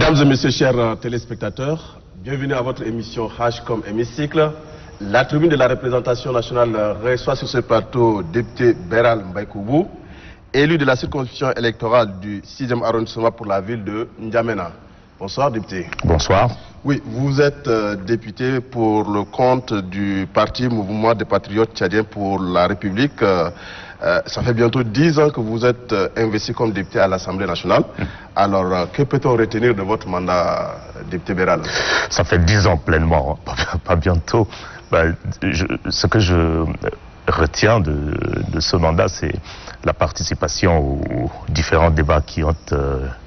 Mesdames et messieurs, chers téléspectateurs, bienvenue à votre émission H comme hémicycle. La tribune de la représentation nationale reçoit sur ce plateau député Beral Mbaïkoubou, élu de la circonscription électorale du 6e arrondissement pour la ville de N'Djamena. Bonsoir député. Bonsoir. Oui, vous êtes député pour le compte du parti Mouvement des Patriotes Tchadiens pour la République. Ça fait bientôt 10 ans que vous êtes investi comme député à l'Assemblée nationale. Alors, que peut-on retenir de votre mandat, député Beral? Ça fait 10 ans pleinement, hein. Pas bientôt. Ce que je retiens de ce mandat, c'est la participation aux différents débats qui ont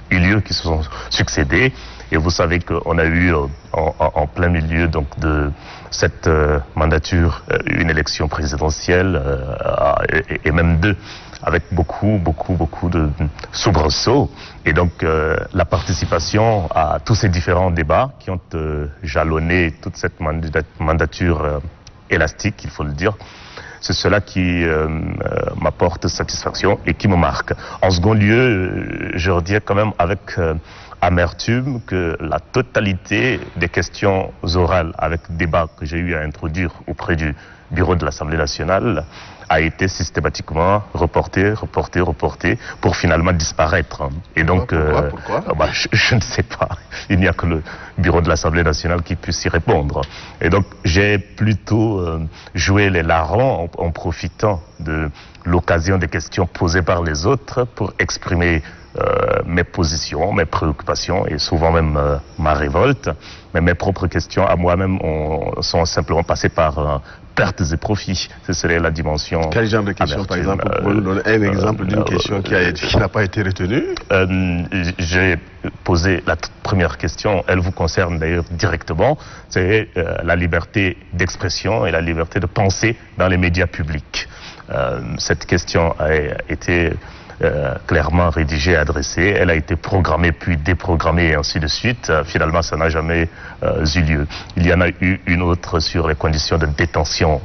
eu lieu, qui se sont succédés. Et vous savez qu'on a eu en plein milieu donc de cette mandature une élection présidentielle et même deux, avec beaucoup de soubresauts. Et donc la participation à tous ces différents débats qui ont jalonné toute cette mandature élastique, il faut le dire, c'est cela qui m'apporte satisfaction et qui me marque. En second lieu, je redis quand même avec amertume que la totalité des questions orales avec débat que j'ai eu à introduire auprès du bureau de l'Assemblée nationale a été systématiquement reporté pour finalement disparaître. Et donc, pourquoi je ne sais pas. Il n'y a que le bureau de l'Assemblée nationale qui puisse y répondre. Et donc, j'ai plutôt joué les larrons en profitant de l'occasion des questions posées par les autres pour exprimer mes positions, mes préoccupations et souvent même ma révolte. Mais mes propres questions à moi-même sont simplement passées par pertes et profits. Ce serait la dimension. Quel genre de question, par exemple? Vous pouvez nous donner un exemple d'une question qui n'a pas été retenue? J'ai posé la première question, elle vous concerne d'ailleurs directement, c'est la liberté d'expression et la liberté de penser dans les médias publics. Cette question a été clairement rédigée et adressée. Elle a été programmée puis déprogrammée et ainsi de suite. Finalement, ça n'a jamais eu lieu. Il y en a eu une autre sur les conditions de détention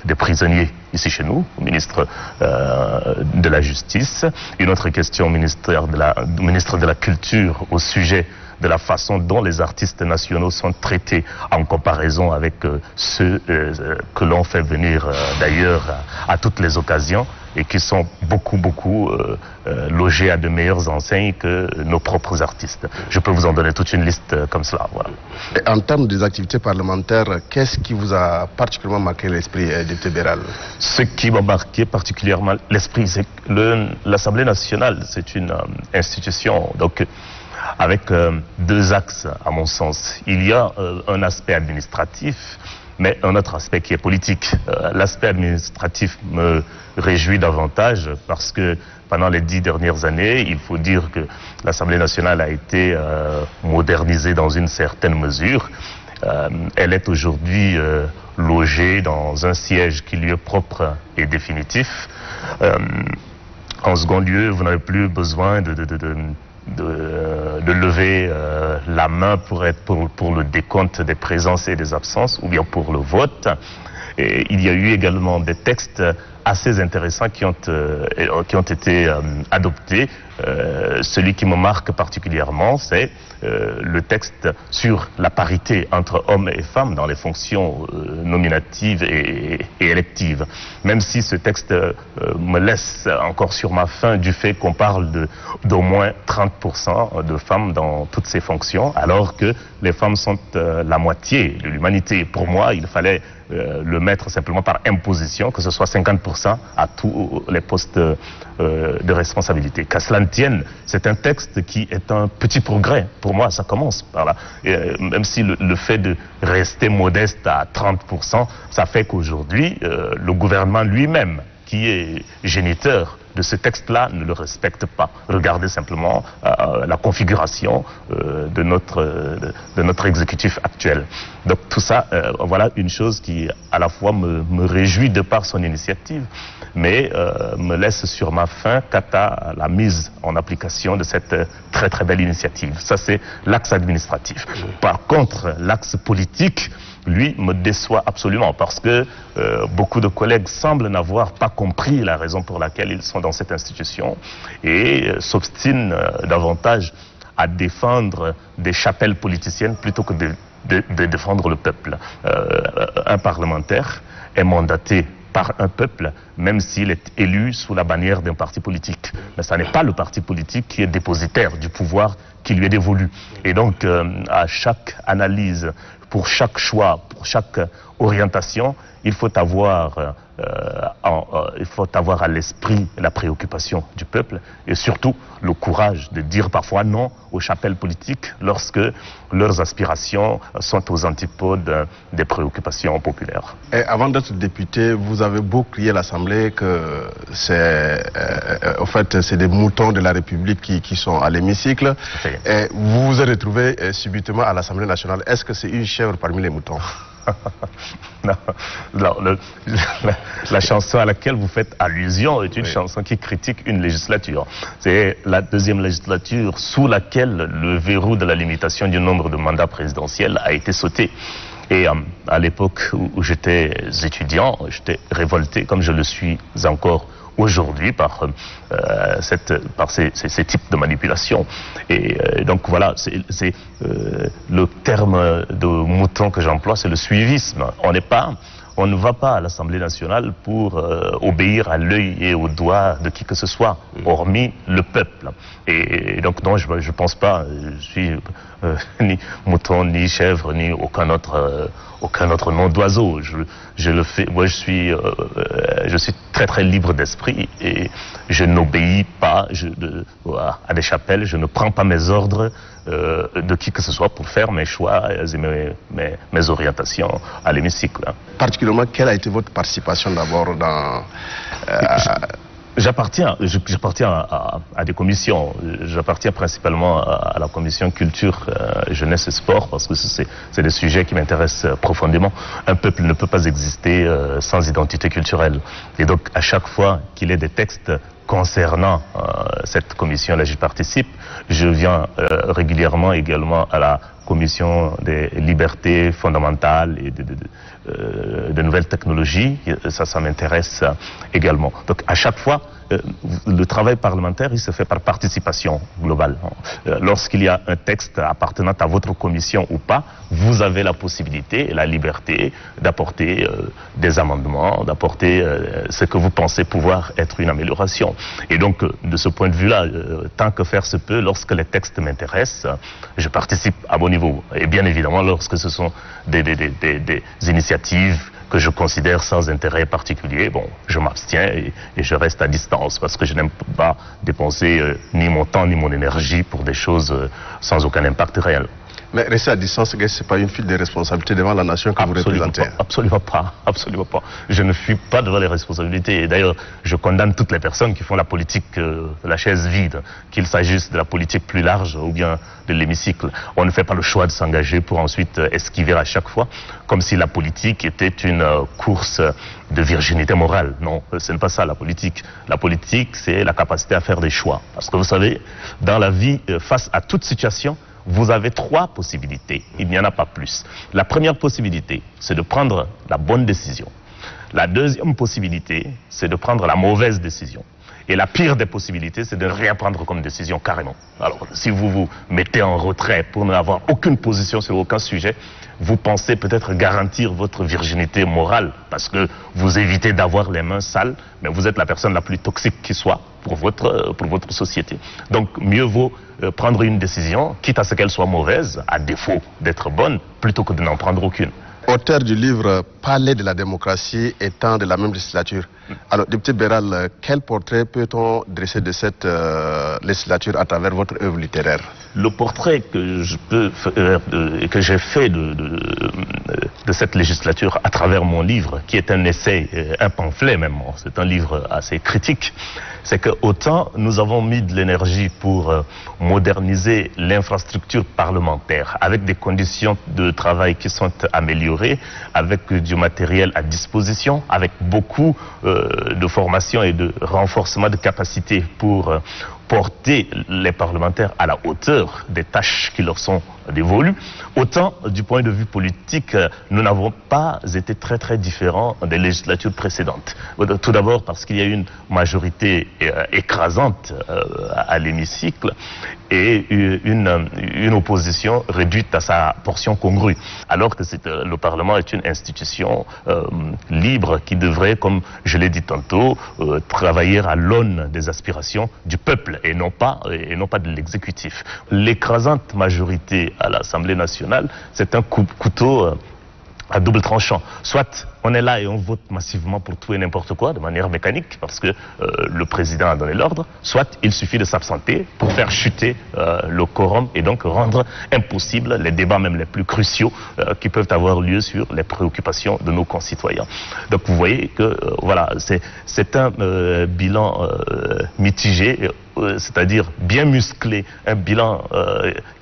des prisonniers ici chez nous, au ministre de la Justice. Une autre question au ministre de la Culture au sujet de la façon dont les artistes nationaux sont traités en comparaison avec ceux que l'on fait venir d'ailleurs à toutes les occasions et qui sont beaucoup logés à de meilleures enseignes que nos propres artistes. Je peux vous en donner toute une liste comme cela. Voilà. Et en termes des activités parlementaires, qu'est-ce qui vous a particulièrement marqué l'esprit, député Beral? Ce qui m'a marqué particulièrement l'esprit, c'est que l'Assemblée nationale, c'est une institution donc avec deux axes à mon sens. Il y a un aspect administratif, mais un autre aspect qui est politique. L'aspect administratif me réjouit davantage parce que pendant les 10 dernières années, il faut dire que l'Assemblée nationale a été modernisée dans une certaine mesure. Elle est aujourd'hui logée dans un siège qui lui est propre et définitif. En second lieu, vous n'avez plus besoin de lever la main pour le décompte des présences et des absences ou bien pour le vote. Et il y a eu également des textes assez intéressants qui ont été adoptés. Celui qui me marque particulièrement, c'est le texte sur la parité entre hommes et femmes dans les fonctions nominatives et électives. Même si ce texte me laisse encore sur ma faim du fait qu'on parle d'au moins 30% de femmes dans toutes ces fonctions, alors que les femmes sont la moitié de l'humanité. Pour moi, il fallait le mettre simplement par imposition, que ce soit 50% à tous les postes de responsabilité. Qu'à cela ne tienne, c'est un texte qui est un petit progrès. Pour moi, ça commence par là. Et, même si le fait de rester modeste à 30%, ça fait qu'aujourd'hui, le gouvernement lui-même, qui est géniteur de ce texte-là, ne le respecte pas. Regardez simplement la configuration de notre exécutif actuel. Donc tout ça, voilà une chose qui à la fois me réjouit de par son initiative, mais me laisse sur ma faim quant à la mise en application de cette très très belle initiative. Ça, c'est l'axe administratif. Par contre, l'axe politique, lui, me déçoit absolument parce que beaucoup de collègues semblent n'avoir pas compris la raison pour laquelle ils sont dans cette institution et s'obstinent davantage à défendre des chapelles politiciennes plutôt que de défendre le peuple. Un parlementaire est mandaté par un peuple, même s'il est élu sous la bannière d'un parti politique. Mais ce n'est pas le parti politique qui est dépositaire du pouvoir qui lui est dévolu. Et donc, à chaque analyse, pour chaque choix, pour chaque orientation, il faut avoir à l'esprit la préoccupation du peuple et surtout le courage de dire parfois non aux chapelles politiques lorsque leurs aspirations sont aux antipodes des préoccupations populaires. Et avant d'être député, vous avez beau crier à l'Assemblée que c'est des moutons de la République qui sont à l'hémicycle. Et vous vous êtes retrouvé subitement à l'Assemblée nationale. Est-ce que c'est une chèvre parmi les moutons? Non, la chanson à laquelle vous faites allusion est une chanson qui critique une législature. C'est la deuxième législature sous laquelle le verrou de la limitation du nombre de mandats présidentiels a été sauté. Et à l'époque où j'étais étudiant, j'étais révolté, comme je le suis encore aujourd'hui, par ces types de manipulation. Et donc voilà, c'est le terme de mouton que j'emploie, c'est le suivisme. On ne va pas à l'Assemblée nationale pour obéir à l'œil et au doigt de qui que ce soit, hormis le peuple. Et donc non, je ne pense pas, je suis ni mouton, ni chèvre, ni aucun autre nom d'oiseau. Je le fais, moi je suis très très libre d'esprit et je n'obéis pas à des chapelles, je ne prends pas mes ordres de qui que ce soit pour faire mes choix et mes orientations à l'hémicycle. Particulièrement, quelle a été votre participation d'abord dans... J'appartiens à des commissions. J'appartiens principalement à la commission culture, jeunesse et sport parce que c'est des sujets qui m'intéressent profondément. Un peuple ne peut pas exister sans identité culturelle. Et donc, à chaque fois qu'il y a des textes concernant cette commission-là, j'y participe. Je viens régulièrement également à la commission des libertés fondamentales et de nouvelles technologies. Ça m'intéresse également. Donc à chaque fois, le travail parlementaire, il se fait par participation globale. Lorsqu'il y a un texte appartenant à votre commission ou pas, vous avez la possibilité et la liberté d'apporter des amendements, d'apporter ce que vous pensez pouvoir être une amélioration. Et donc, de ce point de vue-là, tant que faire se peut, lorsque les textes m'intéressent, je participe à mon niveau. Et bien évidemment, lorsque ce sont des initiatives que je considère sans intérêt particulier, bon, je m'abstiens et je reste à distance parce que je n'aime pas dépenser ni mon temps ni mon énergie pour des choses sans aucun impact réel. Mais rester à distance, ce n'est pas une fuite de responsabilité devant la nation que vous représentez? Absolument pas, absolument pas. Je ne fuis pas devant les responsabilités. Et d'ailleurs, je condamne toutes les personnes qui font la politique de la chaise vide, qu'il s'agisse de la politique plus large ou bien de l'hémicycle. On ne fait pas le choix de s'engager pour ensuite esquiver à chaque fois, comme si la politique était une course de virginité morale. Non, ce n'est pas ça la politique. La politique, c'est la capacité à faire des choix. Parce que vous savez, dans la vie, face à toute situation, vous avez trois possibilités, il n'y en a pas plus. La première possibilité, c'est de prendre la bonne décision. La deuxième possibilité, c'est de prendre la mauvaise décision. Et la pire des possibilités, c'est de ne rien prendre comme décision carrément. Alors, si vous vous mettez en retrait pour n'avoir aucune position sur aucun sujet, vous pensez peut-être garantir votre virginité morale parce que vous évitez d'avoir les mains sales, mais vous êtes la personne la plus toxique qui soit pour votre société. Donc, mieux vaut prendre une décision, quitte à ce qu'elle soit mauvaise, à défaut d'être bonne, plutôt que de n'en prendre aucune. Auteur du livre Palais de la démocratie étant de la même législature. Alors, député Béral, quel portrait peut-on dresser de cette législature à travers votre œuvre littéraire? Le portrait que j'ai fait de cette législature à travers mon livre, qui est un essai, un pamphlet même, c'est un livre assez critique, c'est que autant nous avons mis de l'énergie pour moderniser l'infrastructure parlementaire, avec des conditions de travail qui sont améliorées, avec du matériel à disposition, avec beaucoup de formation et de renforcement de capacités pour porter les parlementaires à la hauteur des tâches qui leur sont dévolues. Autant du point de vue politique, nous n'avons pas été très très différents des législatures précédentes. Tout d'abord parce qu'il y a une majorité écrasante à l'hémicycle et une opposition réduite à sa portion congrue. Alors que le Parlement est une institution libre qui devrait, comme je l'ai dit tantôt, travailler à l'aune des aspirations du peuple et non pas de l'exécutif. L'écrasante majorité à l'Assemblée nationale, c'est un couteau à double tranchant. Soit on est là et on vote massivement pour tout et n'importe quoi de manière mécanique parce que le président a donné l'ordre, soit il suffit de s'absenter pour faire chuter le quorum et donc rendre impossible les débats même les plus cruciaux qui peuvent avoir lieu sur les préoccupations de nos concitoyens. Donc vous voyez que voilà, c'est un bilan mitigé, c'est-à-dire bien musclé, un bilan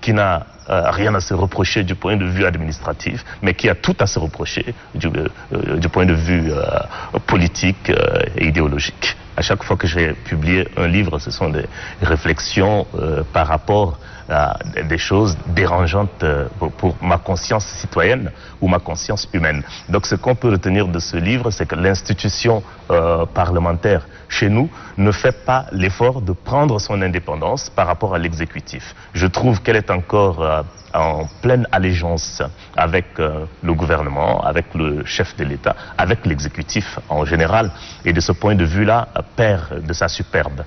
qui n'a rien à se reprocher du point de vue administratif, mais qui a tout à se reprocher du point de vue politique et idéologique. À chaque fois que je vais publier un livre, ce sont des réflexions par rapport à des choses dérangeantes pour ma conscience citoyenne ou ma conscience humaine. Donc ce qu'on peut retenir de ce livre, c'est que l'institution parlementaire chez nous ne fait pas l'effort de prendre son indépendance par rapport à l'exécutif. Je trouve qu'elle est encore en pleine allégeance avec le gouvernement, avec le chef de l'État, avec l'exécutif en général. Et de ce point de vue-là, perd de sa superbe.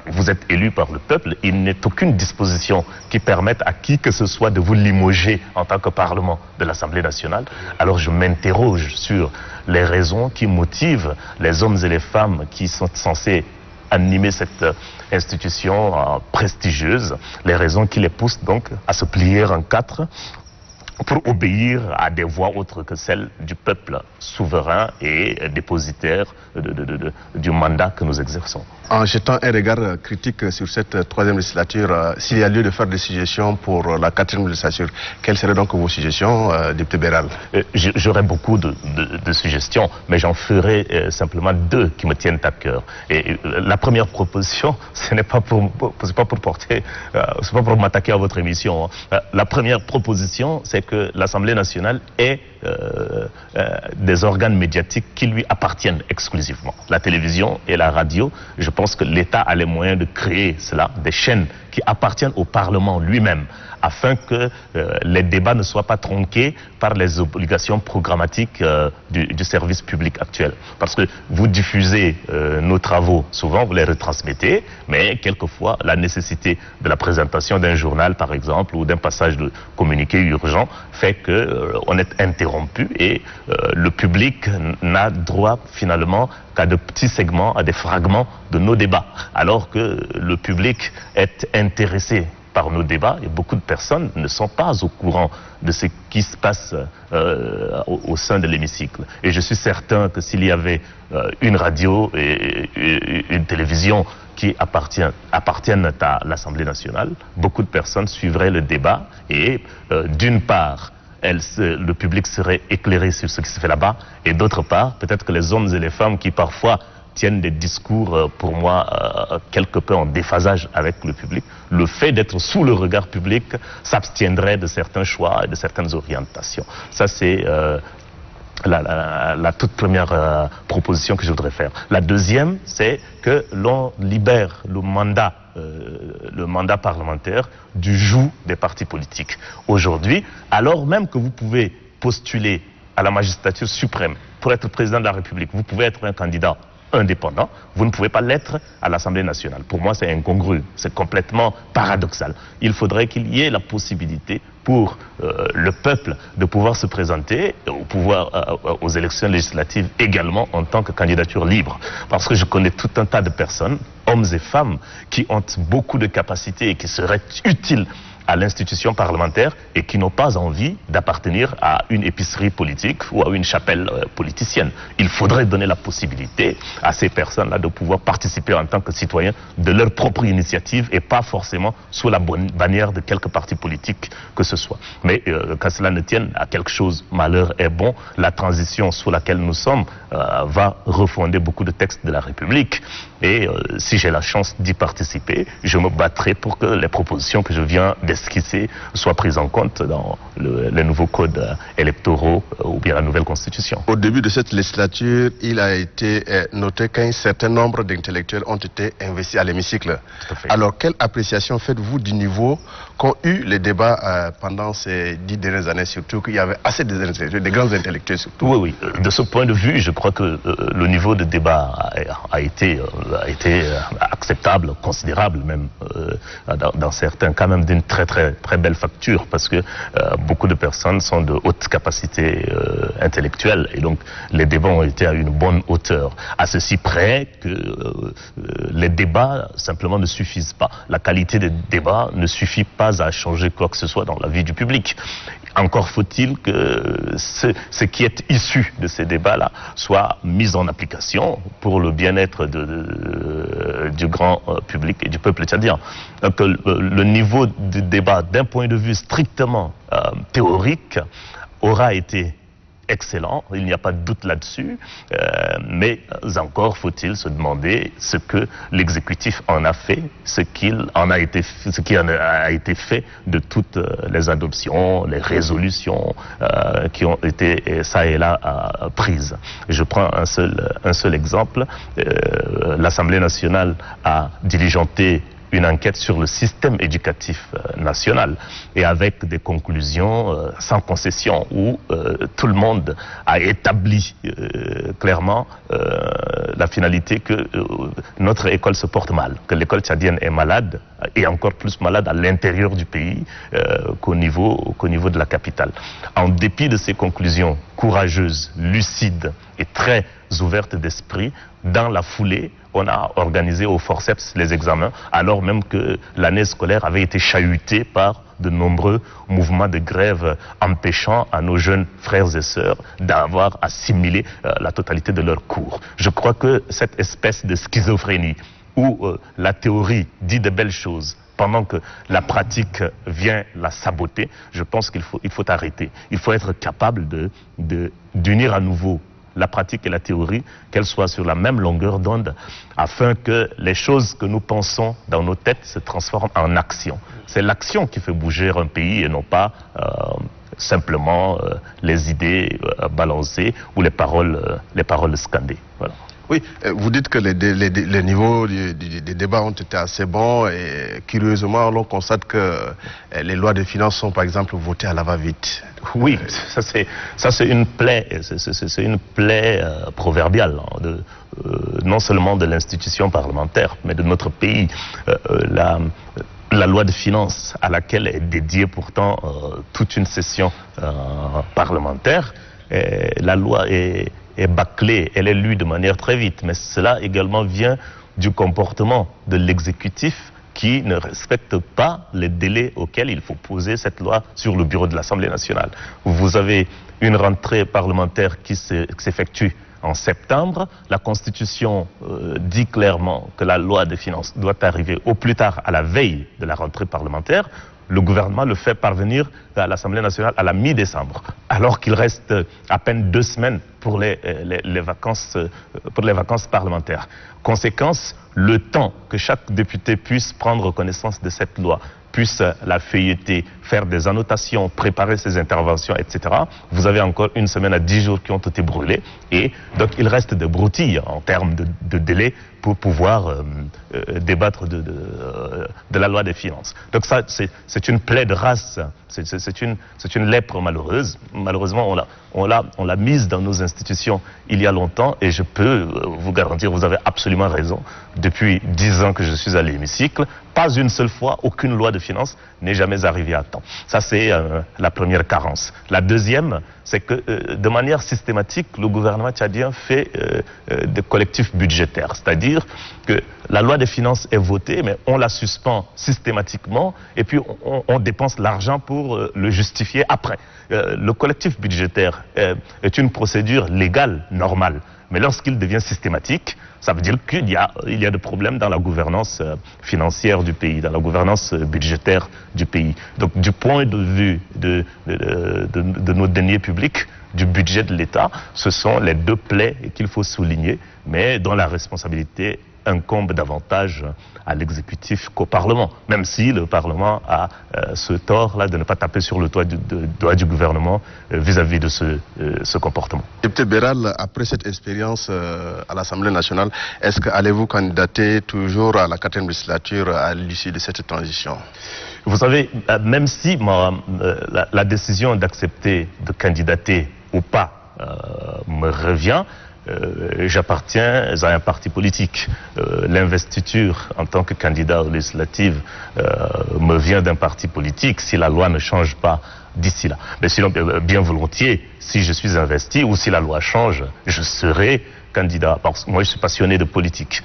Vous êtes élu par le peuple, il n'est aucune disposition qui permette à qui que ce soit de vous limoger en tant que Parlement de l'Assemblée nationale. Alors je m'interroge sur les raisons qui motivent les hommes et les femmes qui sont censés animer cette institution prestigieuse, les raisons qui les poussent donc à se plier en quatre pour obéir à des voix autres que celles du peuple souverain et dépositaire du mandat que nous exerçons. En jetant un regard critique sur cette troisième législature, s'il y a lieu de faire des suggestions pour la quatrième législature, quelles seraient donc vos suggestions, député Béral? J'aurais beaucoup de suggestions, mais j'en ferai simplement deux qui me tiennent à cœur. Et la première proposition, ce n'est pas pour m'attaquer à votre émission. La première proposition, c'est que l'Assemblée nationale ait des organes médiatiques qui lui appartiennent exclusivement. La télévision et la radio, je pense que l'État a les moyens de créer cela, des chaînes qui appartiennent au Parlement lui-même, afin que les débats ne soient pas tronqués par les obligations programmatiques du service public actuel. Parce que vous diffusez nos travaux, souvent vous les retransmettez, mais quelquefois la nécessité de la présentation d'un journal par exemple, ou d'un passage de communiqué urgent, fait qu'on est interrompu et le public n'a droit finalement qu'à de petits segments, à des fragments de nos débats, alors que le public est intéressé par nos débats et beaucoup de personnes ne sont pas au courant de ce qui se passe au sein de l'hémicycle. Et je suis certain que s'il y avait une radio et une télévision qui appartiennent à l'Assemblée nationale, beaucoup de personnes suivraient le débat et d'une part, le public serait éclairé sur ce qui se fait là-bas et d'autre part, peut-être que les hommes et les femmes qui parfois tiennent des discours, pour moi, quelque peu en déphasage avec le public. Le fait d'être sous le regard public s'abstiendrait de certains choix et de certaines orientations. Ça, c'est la toute première proposition que je voudrais faire. La deuxième, c'est que l'on libère le mandat parlementaire du joug des partis politiques. Aujourd'hui, alors même que vous pouvez postuler à la magistrature suprême pour être président de la République, vous pouvez être un candidat indépendant, vous ne pouvez pas l'être à l'Assemblée nationale. Pour moi, c'est incongru, c'est complètement paradoxal. Il faudrait qu'il y ait la possibilité pour le peuple de pouvoir se présenter aux élections législatives également en tant que candidature libre. Parce que je connais tout un tas de personnes, hommes et femmes, qui ont beaucoup de capacités et qui seraient utiles à l'institution parlementaire et qui n'ont pas envie d'appartenir à une épicerie politique ou à une chapelle politicienne. Il faudrait donner la possibilité à ces personnes-là de pouvoir participer en tant que citoyens de leur propre initiative et pas forcément sous la bannière de quelques partis politiques que ce soit. Mais qu'à cela ne tienne à quelque chose, malheur est bon. La transition sous laquelle nous sommes va refonder beaucoup de textes de la République. Et si j'ai la chance d'y participer, je me battrai pour que les propositions que je viens d'esquisser soient prises en compte dans les nouveaux codes électoraux ou bien la nouvelle constitution. Au début de cette législature, il a été noté qu'un certain nombre d'intellectuels ont été investis à l'hémicycle. Alors, quelle appréciation faites-vous du niveau qu'ont eu les débats pendant ces 10 dernières années, surtout qu'il y avait assez de grands intellectuels surtout? Oui, oui. De ce point de vue, je crois que le niveau de débat a été acceptable, considérable même, dans certains cas même d'une très belle facture, parce que beaucoup de personnes sont de haute capacité intellectuelle et donc les débats ont été à une bonne hauteur. À ceci près que les débats simplement ne suffisent pas. La qualité des débats ne suffit pas à changer quoi que ce soit dans la vie du public. Encore faut-il que ce qui est issu de ces débats-là soit mis en application pour le bien-être du grand public et du peuple tchadien. Donc le niveau du débat d'un point de vue strictement théorique aura été excellent, il n'y a pas de doute là-dessus, mais encore faut-il se demander ce que l'exécutif en a fait, ce qui en a été fait de toutes les adoptions, les résolutions qui ont été ça et là prises. Je prends un seul exemple. L'Assemblée nationale a diligenté une enquête sur le système éducatif national et avec des conclusions sans concession où tout le monde a établi clairement la finalité que notre école se porte mal, que l'école tchadienne est malade et encore plus malade à l'intérieur du pays qu'au niveau de la capitale. En dépit de ces conclusions courageuses, lucides et très ouvertes d'esprit, dans la foulée, on a organisé au forceps les examens, alors même que l'année scolaire avait été chahutée par de nombreux mouvements de grève empêchant à nos jeunes frères et sœurs d'avoir assimilé la totalité de leurs cours. Je crois que cette espèce de schizophrénie où la théorie dit de belles choses pendant que la pratique vient la saboter, je pense qu'il faut arrêter. Il faut être capable d'unir à nouveau la pratique et la théorie, qu'elles soient sur la même longueur d'onde, afin que les choses que nous pensons dans nos têtes se transforment en action. C'est l'action qui fait bouger un pays et non pas simplement les idées balancées ou les paroles scandées. Voilà. Oui, vous dites que les niveaux des débats ont été assez bons et curieusement, l'on constate que les lois de finances sont par exemple votées à la va-vite. Oui, ça c'est une plaie, proverbiale non seulement de l'institution parlementaire, mais de notre pays. La loi de finances à laquelle est dédiée pourtant toute une session parlementaire, la loi est bâclée, elle est lue de manière très vite, mais cela également vient du comportement de l'exécutif qui ne respecte pas les délais auxquels il faut poser cette loi sur le bureau de l'Assemblée nationale. Vous avez une rentrée parlementaire qui s'effectue en septembre. La Constitution dit clairement que la loi des finances doit arriver au plus tard à la veille de la rentrée parlementaire. Le gouvernement le fait parvenir à l'Assemblée nationale à la mi-décembre, alors qu'il reste à peine 2 semaines pour les vacances parlementaires. Conséquence, le temps que chaque député puisse prendre connaissance de cette loi, puisse la feuilleter, faire des annotations, préparer ses interventions, etc. Vous avez encore 1 semaine à 10 jours qui ont été brûlés et donc il reste des broutilles en termes de délai pour pouvoir débattre de la loi des finances. Donc ça, c'est une plaie de race C'est une lèpre malheureuse. Malheureusement, on l'a mise dans nos institutions il y a longtemps, et je peux vous garantir, vous avez absolument raison, depuis 10 ans que je suis à l'hémicycle, pas une seule fois, aucune loi de finances n'est jamais arrivée à temps. Ça, c'est la première carence. La deuxième, c'est que de manière systématique, le gouvernement tchadien fait des collectifs budgétaires. C'est-à-dire que la loi des finances est votée, mais on la suspend systématiquement, et puis on dépense l'argent pour le justifier après. Le collectif budgétaire est une procédure légale, normale. Mais lorsqu'il devient systématique, ça veut dire qu'il y a des problèmes dans la gouvernance financière du pays, dans la gouvernance budgétaire du pays. Donc, du point de vue de nos deniers publics, du budget de l'État, ce sont les deux plaies qu'il faut souligner, mais dont la responsabilité incombe davantage à l'exécutif qu'au Parlement, même si le Parlement a ce tort-là de ne pas taper sur le doigt du gouvernement vis-à-vis de ce comportement. Député Béral, après cette expérience à l'Assemblée nationale, est-ce que allez-vous candidater toujours à la 4e législature à l'issue de cette transition? Vous savez, même si la décision d'accepter de candidater ou pas me revient, j'appartiens à un parti politique. L'investiture en tant que candidat aux législatives me vient d'un parti politique si la loi ne change pas d'ici là. Mais sinon, bien volontiers, si je suis investi ou si la loi change, je serai candidat. Parce que moi, je suis passionné de politique.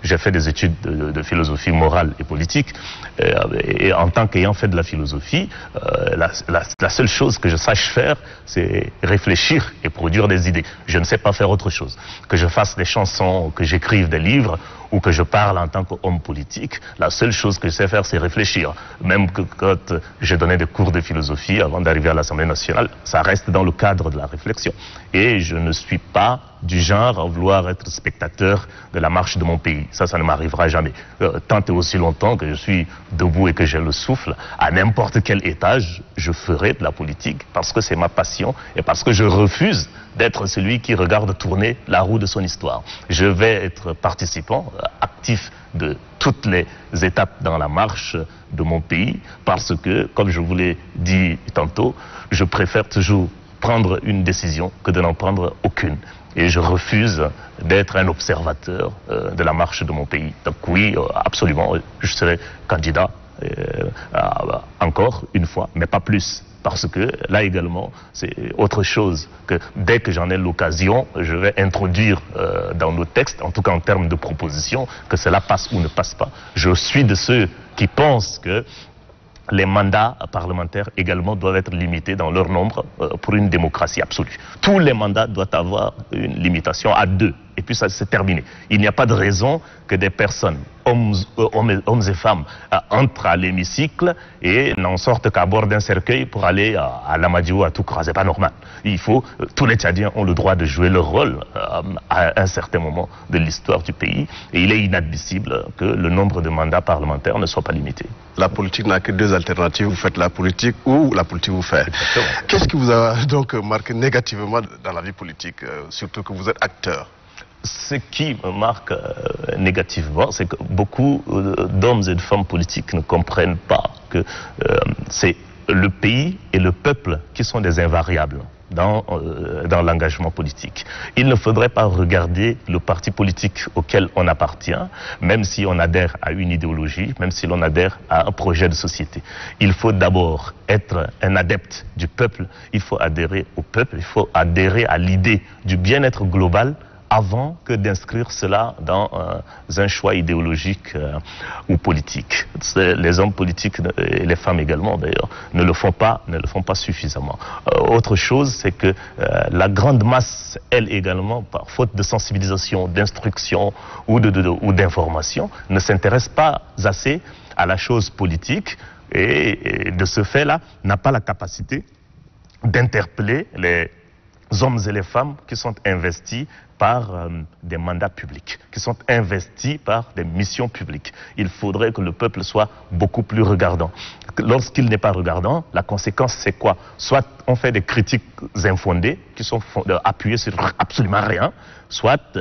J'ai fait des études de philosophie morale et politique. Et en tant qu'ayant fait de la philosophie, la seule chose que je sache faire, c'est réfléchir et produire des idées. Je ne sais pas faire autre chose. Que je fasse des chansons, que j'écrive des livres, ou que je parle en tant qu'homme politique, la seule chose que je sais faire, c'est réfléchir. Même que quand j'ai donné des cours de philosophie avant d'arriver à l'Assemblée nationale, ça reste dans le cadre de la réflexion. Et je ne suis pas du genre à vouloir être spectateur de la marche de mon pays. Ça ne m'arrivera jamais. Tant et aussi longtemps que je suis debout et que j'ai le souffle, à n'importe quel étage, je ferai de la politique parce que c'est ma passion et parce que je refuse d'être celui qui regarde tourner la roue de son histoire. Je vais être participant, actif de toutes les étapes dans la marche de mon pays parce que, comme je vous l'ai dit tantôt, je préfère toujours prendre une décision que de n'en prendre aucune. Et je refuse d'être un observateur de la marche de mon pays. Donc oui, absolument, je serai candidat encore une fois, mais pas plus. Parce que là également, c'est autre chose que dès que j'en ai l'occasion, je vais introduire dans nos textes, en tout cas en termes de propositions, que cela passe ou ne passe pas. Je suis de ceux qui pensent que les mandats parlementaires également doivent être limités dans leur nombre pour une démocratie absolue. Tous les mandats doivent avoir une limitation à 2. Et puis ça c'est terminé. Il n'y a pas de raison que des personnes, hommes et femmes, entrent à l'hémicycle et n'en sortent qu'à bord d'un cercueil pour aller à Lamadiou, à Toukra. C'est pas normal. Tous les Tchadiens ont le droit de jouer leur rôle à un certain moment de l'histoire du pays. Et il est inadmissible que le nombre de mandats parlementaires ne soit pas limité. La politique n'a que 2 alternatives. Vous faites la politique ou la politique vous fait. Qu'est-ce qui vous a donc marqué négativement dans la vie politique, surtout que vous êtes acteur? Ce qui me marque négativement, c'est que beaucoup d'hommes et de femmes politiques ne comprennent pas que c'est le pays et le peuple qui sont des invariables dans l'engagement politique. Il ne faudrait pas regarder le parti politique auquel on appartient, même si on adhère à une idéologie, même si l'on adhère à un projet de société. Il faut d'abord être un adepte du peuple, il faut adhérer au peuple, il faut adhérer à l'idée du bien-être global avant que d'inscrire cela dans un choix idéologique ou politique. Les hommes politiques et les femmes également d'ailleurs ne le font pas suffisamment. Autre chose, c'est que la grande masse, elle également, par faute de sensibilisation, d'instruction ou d'information, ne s'intéresse pas assez à la chose politique et de ce fait-là n'a pas la capacité d'interpeller hommes et les femmes qui sont investis par des mandats publics, qui sont investis par des missions publiques. Il faudrait que le peuple soit beaucoup plus regardant. Lorsqu'il n'est pas regardant, la conséquence c'est quoi? Soit on fait des critiques infondées qui sont appuyées sur absolument rien, soit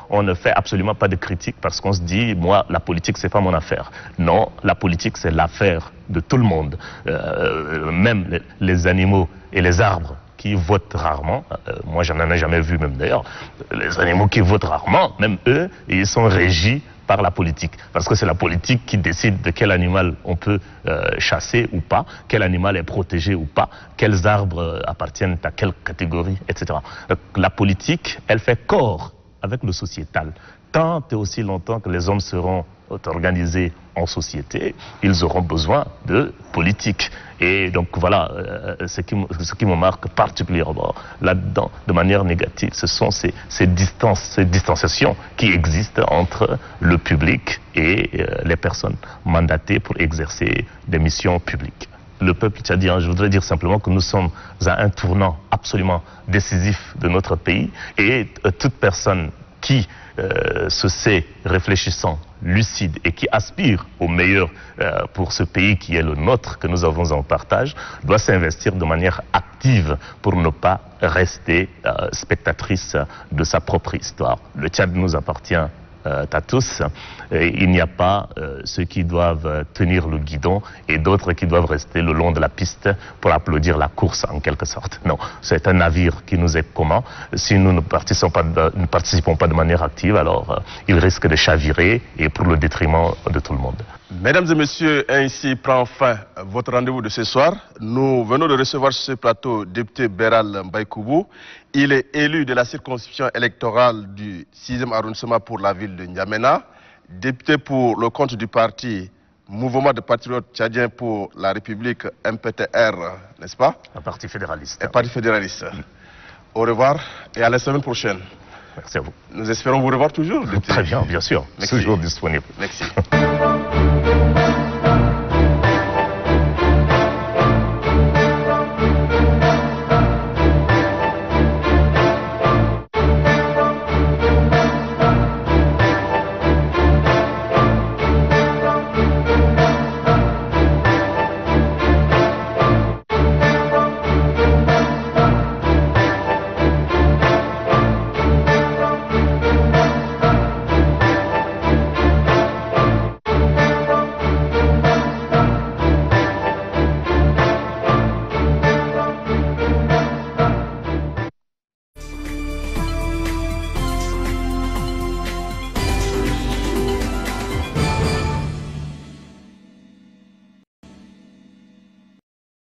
on ne fait absolument pas de critiques parce qu'on se dit, moi, la politique, c'est pas mon affaire. Non, la politique, c'est l'affaire de tout le monde. Même les animaux et les arbres qui votent rarement, moi j'en ai jamais vu même d'ailleurs, les animaux qui votent rarement, même eux, ils sont régis par la politique. Parce que c'est la politique qui décide de quel animal on peut chasser ou pas, quel animal est protégé ou pas, quels arbres appartiennent à quelle catégorie, etc. Donc, la politique, elle fait corps avec le sociétal. Tant et aussi longtemps que les hommes seront organisés en société, ils auront besoin de politique. Et donc voilà, ce qui me marque particulièrement là-dedans, de manière négative, ce sont ces distanciations qui existent entre le public et les personnes mandatées pour exercer des missions publiques. Le peuple tchadien, je voudrais dire simplement que nous sommes à un tournant absolument décisif de notre pays et toute personne qui se sait réfléchissant, lucide et qui aspire au meilleur pour ce pays qui est le nôtre, que nous avons en partage, doit s'investir de manière active pour ne pas rester spectatrice de sa propre histoire. Le Tchad nous appartient à tous. Il n'y a pas ceux qui doivent tenir le guidon et d'autres qui doivent rester le long de la piste pour applaudir la course en quelque sorte. Non, c'est un navire qui nous est commun. Si nous ne participons pas de manière active, alors il risque de chavirer et pour le détriment de tout le monde. Mesdames et messieurs, ainsi prend fin votre rendez-vous de ce soir. Nous venons de recevoir sur ce plateau député Beral Mbaïkoubou. Il est élu de la circonscription électorale du 6e arrondissement pour la ville de N'Djamena, député pour le compte du parti Mouvement de patriotes tchadiens pour la République, MPTR, n'est-ce pas? Un parti fédéraliste. Un parti fédéraliste. Au revoir et à la semaine prochaine. Merci à vous. Nous espérons vous revoir toujours. Très bien, bien sûr. Merci. Toujours disponible. Merci.